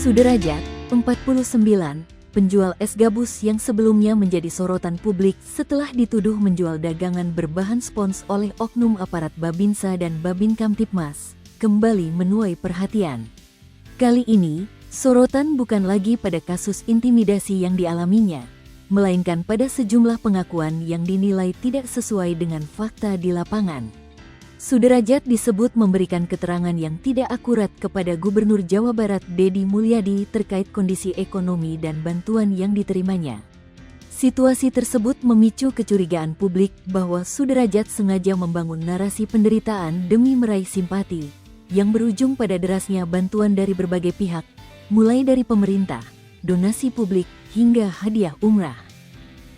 Sudrajat, 49, penjual es gabus yang sebelumnya menjadi sorotan publik setelah dituduh menjual dagangan berbahan spons oleh oknum aparat Babinsa dan Babin Kamtibmas, kembali menuai perhatian. Kali ini, sorotan bukan lagi pada kasus intimidasi yang dialaminya, melainkan pada sejumlah pengakuan yang dinilai tidak sesuai dengan fakta di lapangan. Sudrajat disebut memberikan keterangan yang tidak akurat kepada Gubernur Jawa Barat Deddy Mulyadi terkait kondisi ekonomi dan bantuan yang diterimanya. Situasi tersebut memicu kecurigaan publik bahwa Sudrajat sengaja membangun narasi penderitaan demi meraih simpati, yang berujung pada derasnya bantuan dari berbagai pihak, mulai dari pemerintah, donasi publik, hingga hadiah umrah.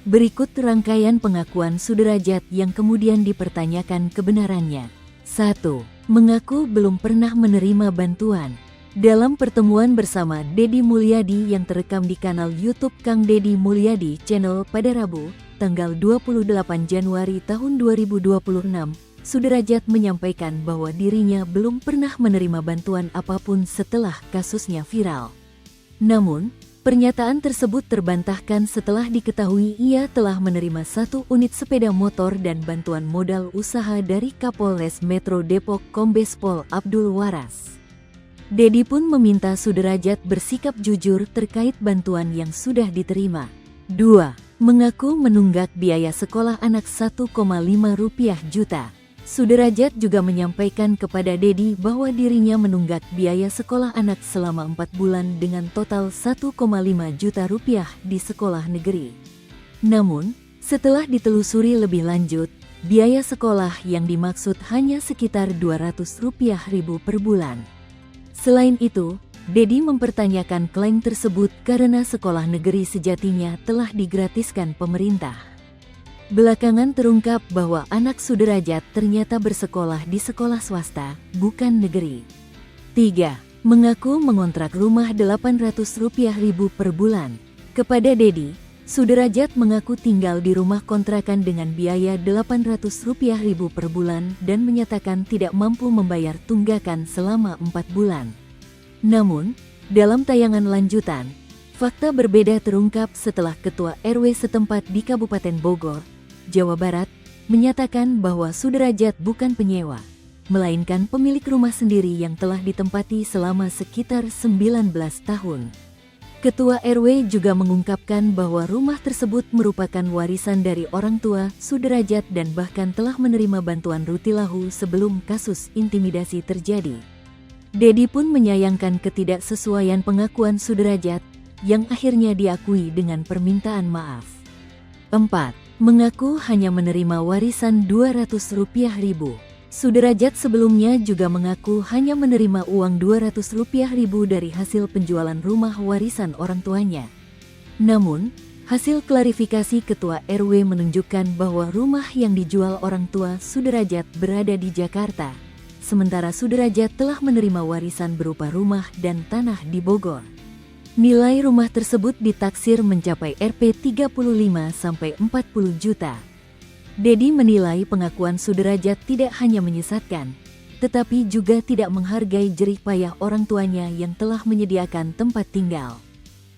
Berikut rangkaian pengakuan Sudrajat yang kemudian dipertanyakan kebenarannya. 1. Mengaku belum pernah menerima bantuan. Dalam pertemuan bersama Deddy Mulyadi yang terekam di kanal YouTube Kang Deddy Mulyadi Channel pada Rabu, tanggal 28 Januari tahun 2026, Sudrajat menyampaikan bahwa dirinya belum pernah menerima bantuan apapun setelah kasusnya viral. Namun, pernyataan tersebut terbantahkan setelah diketahui ia telah menerima 1 unit sepeda motor dan bantuan modal usaha dari Kapolres Metro Depok Kombes Pol Abdul Waras. Deddy pun meminta Sudrajat bersikap jujur terkait bantuan yang sudah diterima. 2. Mengaku menunggak biaya sekolah anak 1,5 juta. Sudrajat juga menyampaikan kepada Deddy bahwa dirinya menunggak biaya sekolah anak selama 4 bulan dengan total 1,5 juta rupiah di sekolah negeri. Namun, setelah ditelusuri lebih lanjut, biaya sekolah yang dimaksud hanya sekitar 200 rupiah ribu per bulan. Selain itu, Deddy mempertanyakan klaim tersebut karena sekolah negeri sejatinya telah digratiskan pemerintah. Belakangan terungkap bahwa anak Sudrajat ternyata bersekolah di sekolah swasta, bukan negeri. 3. Mengaku mengontrak rumah 800 rupiah ribu per bulan. Kepada Deddy, Sudrajat mengaku tinggal di rumah kontrakan dengan biaya 800 rupiah ribu per bulan dan menyatakan tidak mampu membayar tunggakan selama 4 bulan. Namun, dalam tayangan lanjutan, fakta berbeda terungkap setelah Ketua RW setempat di Kabupaten Bogor, Jawa Barat, menyatakan bahwa Sudrajat bukan penyewa, melainkan pemilik rumah sendiri yang telah ditempati selama sekitar 19 tahun. Ketua RW juga mengungkapkan bahwa rumah tersebut merupakan warisan dari orang tua Sudrajat dan bahkan telah menerima bantuan rutilahu sebelum kasus intimidasi terjadi. Deddy pun menyayangkan ketidaksesuaian pengakuan Sudrajat yang akhirnya diakui dengan permintaan maaf. 4. Mengaku hanya menerima warisan 200 rupiah ribu. Sudrajat sebelumnya juga mengaku hanya menerima uang 200 rupiah ribu dari hasil penjualan rumah warisan orang tuanya. Namun, hasil klarifikasi Ketua RW menunjukkan bahwa rumah yang dijual orang tua Sudrajat berada di Jakarta, sementara Sudrajat telah menerima warisan berupa rumah dan tanah di Bogor. Nilai rumah tersebut ditaksir mencapai Rp 35–40 juta. Deddy menilai pengakuan Sudrajat tidak hanya menyesatkan, tetapi juga tidak menghargai jerih payah orang tuanya yang telah menyediakan tempat tinggal.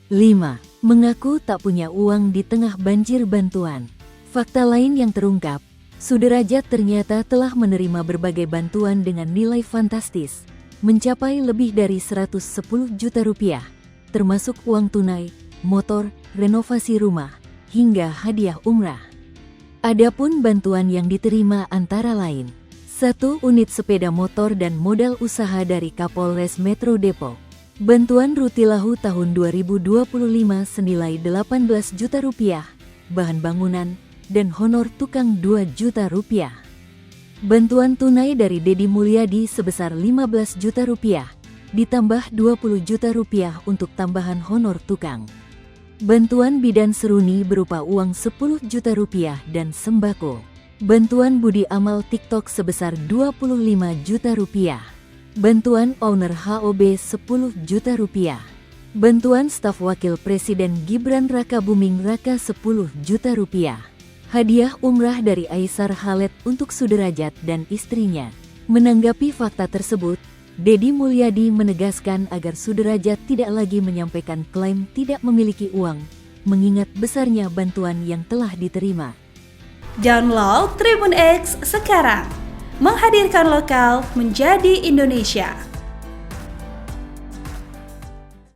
5. Mengaku tak punya uang di tengah banjir bantuan. Fakta lain yang terungkap, Sudrajat ternyata telah menerima berbagai bantuan dengan nilai fantastis, mencapai lebih dari 110 juta rupiah. Termasuk uang tunai, motor, renovasi rumah, hingga hadiah umrah. Adapun bantuan yang diterima antara lain, 1 unit sepeda motor dan modal usaha dari Kapolres Metro Depok, bantuan rutilahu tahun 2025 senilai 18 juta rupiah, bahan bangunan, dan honor tukang 2 juta rupiah. Bantuan tunai dari Deddy Mulyadi sebesar 15 juta rupiah, ditambah 20 juta rupiah untuk tambahan honor tukang. Bantuan bidan seruni berupa uang 10 juta rupiah dan sembako. Bantuan budi amal TikTok sebesar 25 juta rupiah. Bantuan owner HOB 10 juta rupiah. Bantuan staf wakil Presiden Gibran Raka Buming Raka 10 juta rupiah. Hadiah umrah dari Aisar Khaled untuk Sudrajat dan istrinya. Menanggapi fakta tersebut, Deddy Mulyadi menegaskan agar Sudrajat tidak lagi menyampaikan klaim tidak memiliki uang, mengingat besarnya bantuan yang telah diterima. Download Tribun X sekarang, menghadirkan lokal menjadi Indonesia.